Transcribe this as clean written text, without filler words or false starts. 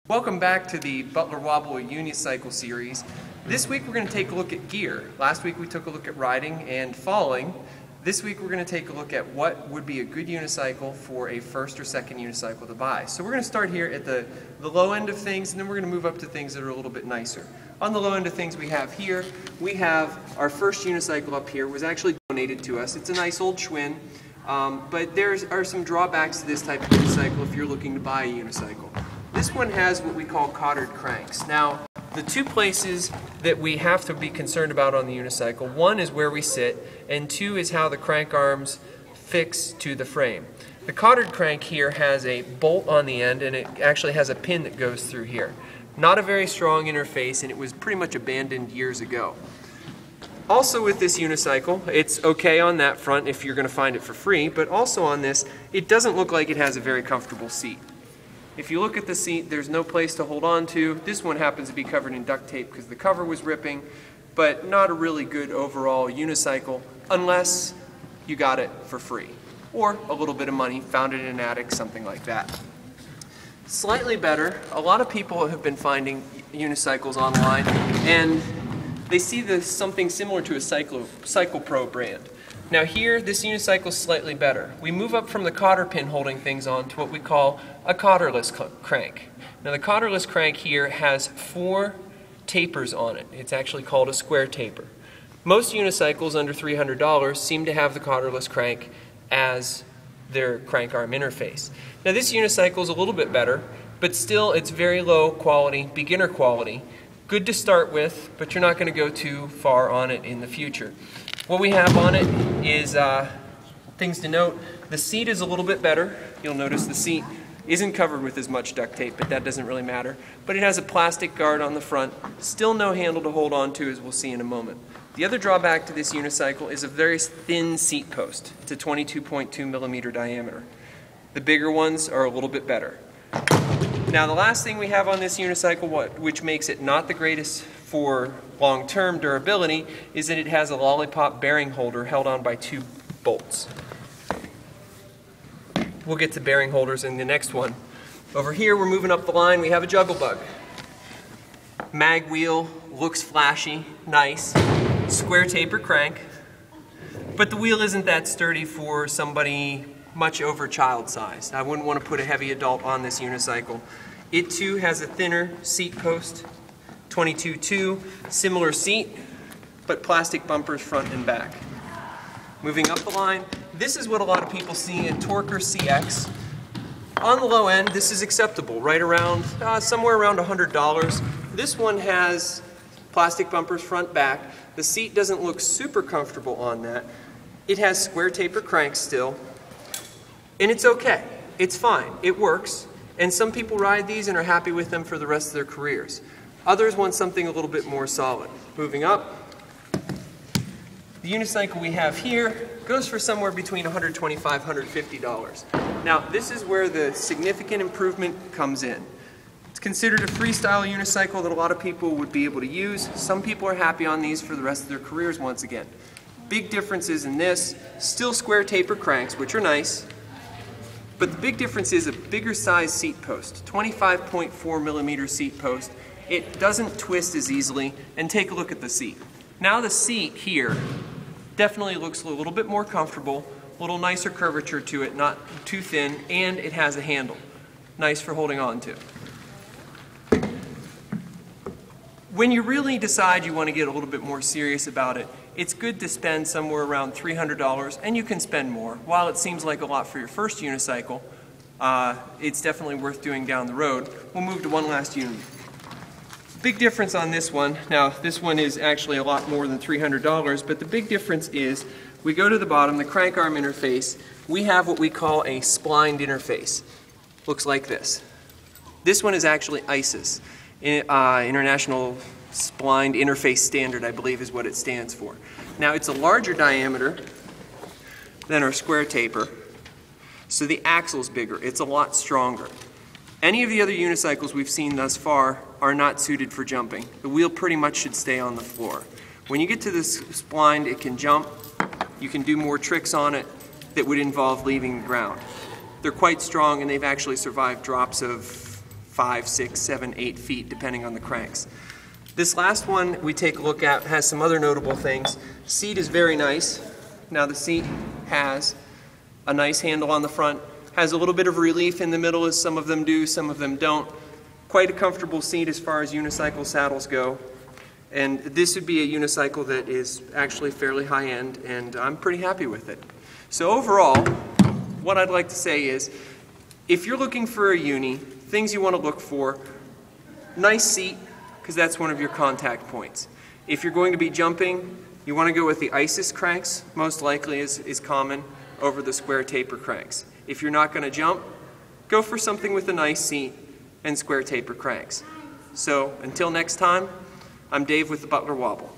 Welcome back to the Butler Wobble Unicycle series. This week we're going to take a look at gear. Last week we took a look at riding and falling. This week we're going to take a look at what would be a good unicycle for a first or second unicycle to buy. So we're going to start here at the low end of things, and then we're going to move up to things that are a little bit nicer. On the low end of things we have here, we have our first unicycle up here. It was actually donated to us. It's a nice old Schwinn, but there are some drawbacks to this type of unicycle if you're looking to buy a unicycle. This one has what we call cothered cranks. Now, the two places that we have to be concerned about on the unicycle, one is where we sit, and two is how the crank arms fix to the frame. The cothered crank here has a bolt on the end, and it actually has a pin that goes through here. Not a very strong interface, and it was pretty much abandoned years ago. Also with this unicycle, it's okay on that front if you're going to find it for free, but also on this, it doesn't look like it has a very comfortable seat. If you look at the seat, there's no place to hold on to. This one happens to be covered in duct tape because the cover was ripping, but not a really good overall unicycle unless you got it for free or a little bit of money, found it in an attic, something like that. Slightly better, a lot of people have been finding unicycles online and they see this something similar to a Cycle Pro brand. Now here, this unicycle is slightly better. We move up from the cotter pin holding things on to what we call a cotterless crank. Now the cotterless crank here has 4 tapers on it. It's actually called a square taper. Most unicycles under $300 seem to have the cotterless crank as their crank arm interface. Now this unicycle is a little bit better, but still it's very low quality, beginner quality. Good to start with, but you're not going to go too far on it in the future. What we have on it is things to note. The seat is a little bit better. You'll notice the seat isn't covered with as much duct tape, but that doesn't really matter. But it has a plastic guard on the front. Still no handle to hold on to, as we'll see in a moment. The other drawback to this unicycle is a very thin seat post. It's a 22.2 millimeter diameter. The bigger ones are a little bit better. Now the last thing we have on this unicycle, which makes it not the greatest for long-term durability, is that it has a lollipop bearing holder held on by 2 bolts. We'll get to bearing holders in the next one. Over here we're moving up the line, we have a juggle bug. Mag wheel, looks flashy, nice, square taper crank, but the wheel isn't that sturdy for somebody much over child size. I wouldn't want to put a heavy adult on this unicycle. It too has a thinner seat post, 22.2, similar seat, but plastic bumpers front and back. Moving up the line, this is what a lot of people see in Torker CX. On the low end, this is acceptable, right around, somewhere around $100. This one has plastic bumpers front back. The seat doesn't look super comfortable on that. It has square taper cranks still. And it's okay. It's fine. It works. And some people ride these and are happy with them for the rest of their careers. Others want something a little bit more solid. Moving up, the unicycle we have here goes for somewhere between $125 and $150. Now, this is where the significant improvement comes in. It's considered a freestyle unicycle that a lot of people would be able to use. Some people are happy on these for the rest of their careers once again. Big differences in this, still square taper cranks, which are nice. But the big difference is a bigger size seat post, 25.4 millimeter seat post. It doesn't twist as easily, and take a look at the seat. Now the seat here definitely looks a little bit more comfortable, a little nicer curvature to it, not too thin, and it has a handle. Nice for holding on to. When you really decide you want to get a little bit more serious about it, it's good to spend somewhere around $300, and you can spend more. While it seems like a lot for your first unicycle, it's definitely worth doing down the road. We'll move to one last unit. Big difference on this one. Now, this one is actually a lot more than $300, but the big difference is we go to the bottom, the crank arm interface, we have what we call a splined interface. Looks like this. This one is actually ISIS, International Splined Interface Standard, I believe is what it stands for. Now it's a larger diameter than our square taper, so the axle's bigger, it's a lot stronger. Any of the other unicycles we've seen thus far are not suited for jumping. The wheel pretty much should stay on the floor. When you get to this splined, it can jump, you can do more tricks on it that would involve leaving the ground. They're quite strong and they've actually survived drops of 5, 6, 7, 8 feet depending on the cranks. This last one we take a look at has some other notable things. The seat is very nice. Now the seat has a nice handle on the front, has a little bit of relief in the middle as some of them do, some of them don't. Quite a comfortable seat as far as unicycle saddles go. And this would be a unicycle that is actually fairly high-end, and I'm pretty happy with it. So overall, what I'd like to say is, if you're looking for a uni, things you want to look for: nice seat, because that's one of your contact points. If you're going to be jumping, you want to go with the ISIS cranks, most likely is common, over the square taper cranks. If you're not going to jump, go for something with a nice seat and square taper cranks. So until next time, I'm Dave with the Butler Wobble.